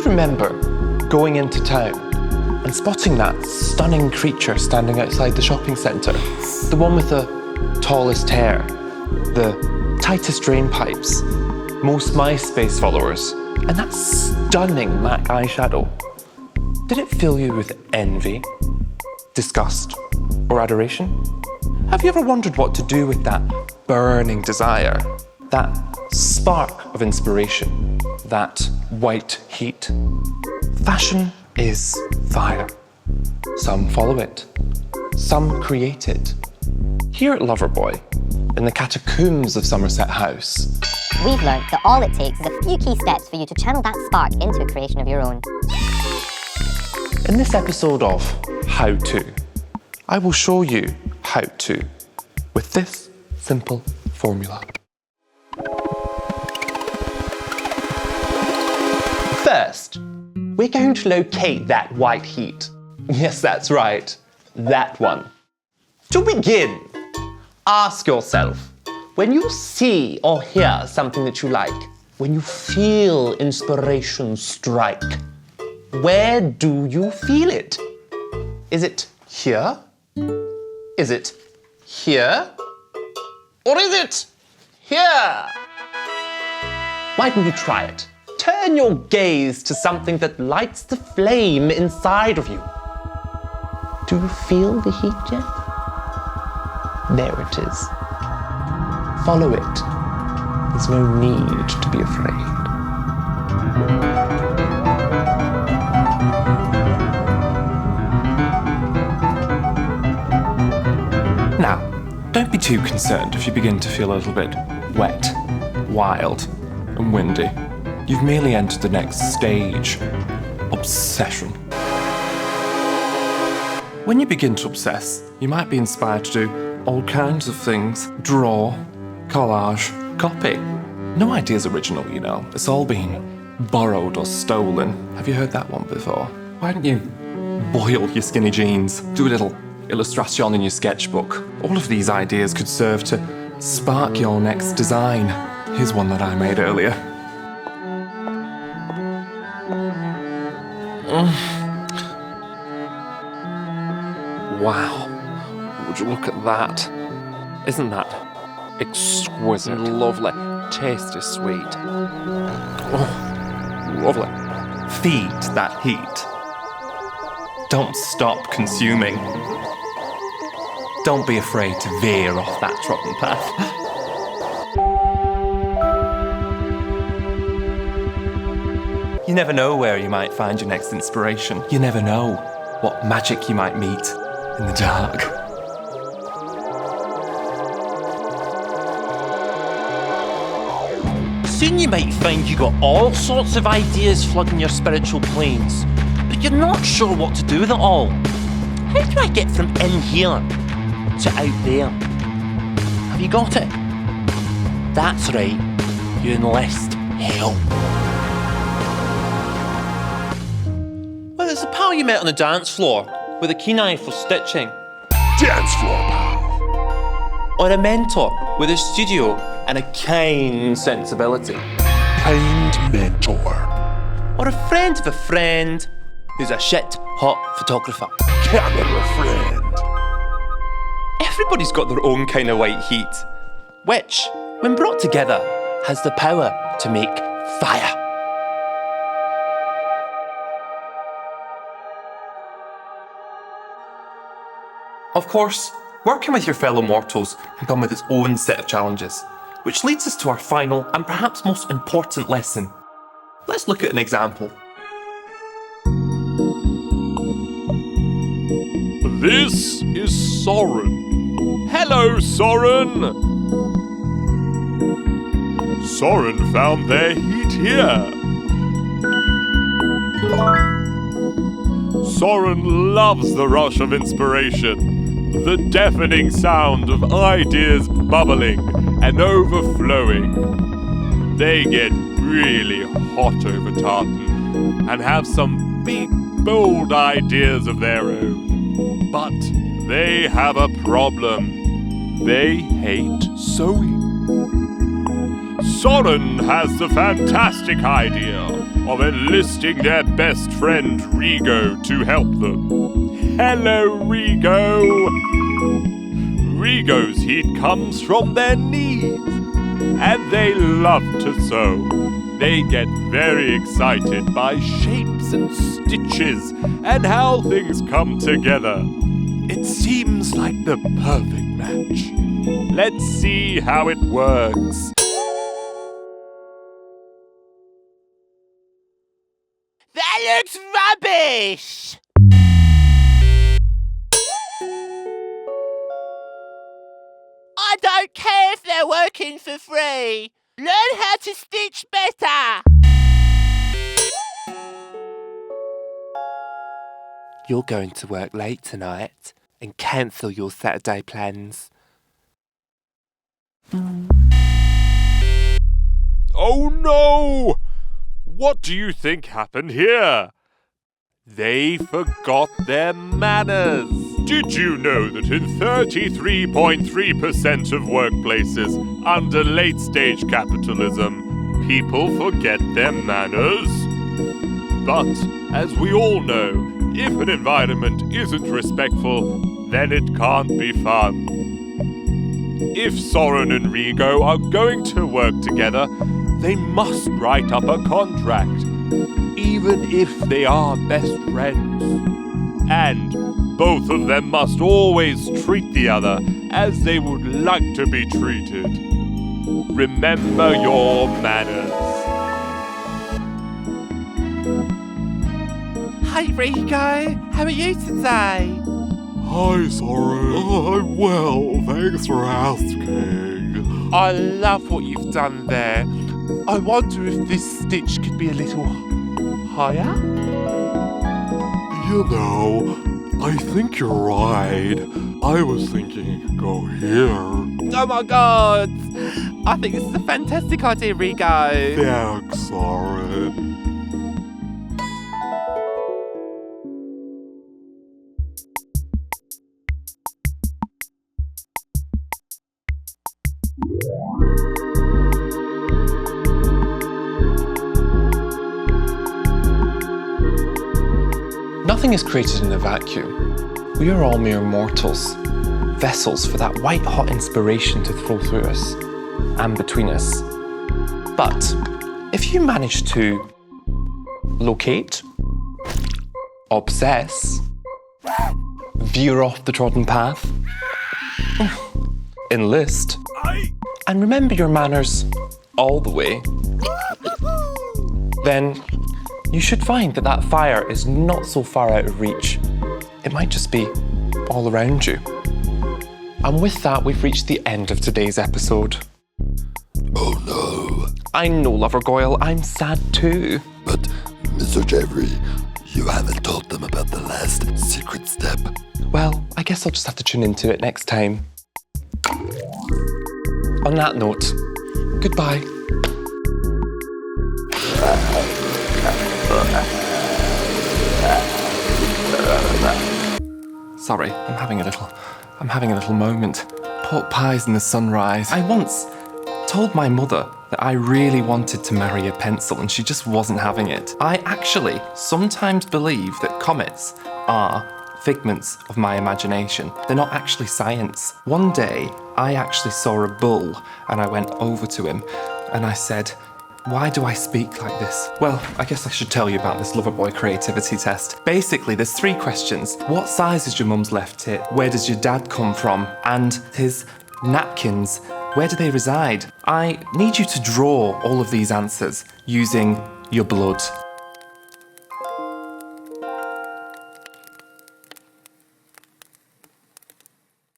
you remember going into town and spotting that stunning creature standing outside the shopping centre? The one with the tallest hair, the tightest drain pipes, most MySpace followers, and that stunning MAC eyeshadow. Did it fill you with envy, disgust, or adoration? Have you ever wondered what to do with that burning desire, that spark of inspiration, that white heat? Fashion is fire. Some follow it, some create it. Here at Loverboy, in the catacombs of Somerset House, we've learned that all it takes is a few key steps for you to channel that spark into a creation of your own. In this episode of How To, I will show you how to with this simple formula. First, we're going to locate that white heat. Yes, that's right, that one. To begin, ask yourself, when you see or hear something that you like, when you feel inspiration strike, where do you feel it? Is it here? Is it here? Or is it here? Why don't you try it? Turn your gaze to something that lights the flame inside of you. Do you feel the heat yet? There it is. Follow it. There's no need to be afraid. Now, don't be too concerned if you begin to feel a little bit wet, wild, and windy. You've merely entered the next stage, obsession. When you begin to obsess, you might be inspired to do all kinds of things. Draw, collage, copy. No idea's original, you know. It's all been borrowed or stolen. Have you heard that one before? Why don't you boil your skinny jeans? Do a little illustration in your sketchbook. All of these ideas could serve to spark your next design. Here's one that I made earlier. Wow, would you look at that? Isn't that exquisite, lovely, tasty, sweet? Oh, lovely. Feed that heat. Don't stop consuming. Don't be afraid to veer off that trodden path. You never know where you might find your next inspiration. You never know what magic you might meet in the dark. Soon you might find you got all sorts of ideas flooding your spiritual planes, but you're not sure what to do with it all. How do I get from in here to out there? Have you got it? That's right, you enlist help. Well, there's a pal you met on the dance floor with a keen eye for stitching. Dance floor pal. Or a mentor with a studio and a keen sensibility. Kind mentor. Or a friend of a friend who's a shit hot photographer. Camera friend. Everybody's got their own kind of white heat, which, when brought together, has the power to make fire. Of course, working with your fellow mortals can come with its own set of challenges, which leads us to our final and perhaps most important lesson. Let's look at an example. This is Soren. Hello, Soren! Soren found their heat here. Soren loves the rush of inspiration, the deafening sound of ideas bubbling and overflowing. They get really hot over tartan and have some big, bold ideas of their own. But they have a problem. They hate sewing. Soren has the fantastic idea of enlisting their best friend Rigo to help them. Hello, Rigo! Rigo's heat comes from their knees, and they love to sew. They get very excited by shapes and stitches and how things come together. It seems like the perfect match. Let's see how it works. That looks rubbish! I don't care if they're working for free. Learn how to stitch better. You're going to work late tonight and cancel your Saturday plans. Oh no! What do you think happened here? They forgot their manners. Did you know that in 33.3% of workplaces under late-stage capitalism, people forget their manners? But, as we all know, if an environment isn't respectful, then it can't be fun. If Soren and Rigo are going to work together, they must write up a contract, even if they are best friends. And both of them must always treat the other as they would like to be treated. Remember your manners. Hi Rigo, how are you today? Hi, Soren. I'm well, thanks for asking. I love what you've done there. I wonder if this stitch could be a little higher? You know, I think you're right. I was thinking it could go here. Oh my god! I think this is a fantastic idea, Rigo. Thanks, Soren. Nothing is created in a vacuum. We are all mere mortals, vessels for that white-hot inspiration to flow through us and between us. But if you manage to locate, obsess, veer off the trodden path, enlist, and remember your manners all the way, then you should find that that fire is not so far out of reach. It might just be all around you. And with that, we've reached the end of today's episode. Oh no. I know, Loverboy, I'm sad too. But, Mr. Jeffrey, you haven't told them about the last secret step. Well, I guess I'll just have to tune into it next time. On that note, goodbye. Sorry, I'm having a little moment. Pork pies in the sunrise. I once told my mother that I really wanted to marry a pencil and she just wasn't having it. I actually sometimes believe that comets are figments of my imagination. They're not actually science. One day, I actually saw a bull and I went over to him and I said, "Why do I speak like this?" Well, I guess I should tell you about this Loverboy creativity test. Basically, there's 3 questions. What size is your mum's left tit? Where does your dad come from? And his napkins, where do they reside? I need you to draw all of these answers using your blood.